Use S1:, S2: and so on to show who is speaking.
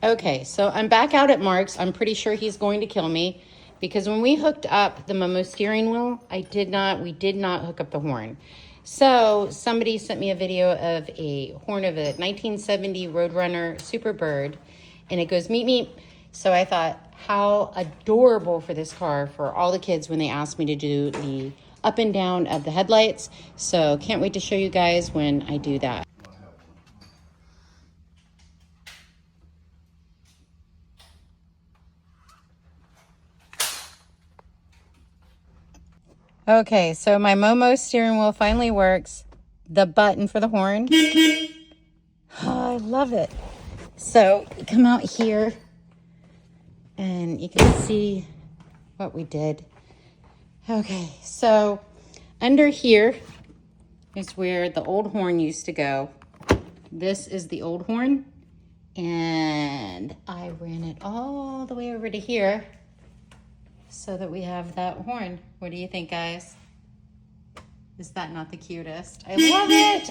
S1: Okay, so I'm back out at Mark's. I'm pretty sure he's going to kill me because when we hooked up the Momo steering wheel, we did not hook up the horn. So somebody sent me a video of a horn of a 1970 Roadrunner Superbird, and it goes meep meep. So I thought, how adorable for this car for all the kids when they asked me to do the up and down of the headlights. So can't wait to show you guys when I do that. Okay, so my Momo steering wheel finally works. The button for the horn. Oh, I love it. So you come out here and you can see what we did. Okay, so under here is where the old horn used to go. This is the old horn. And I ran it all the way over to here so that we have that horn. What do you think, guys? Is that not the cutest? I love it.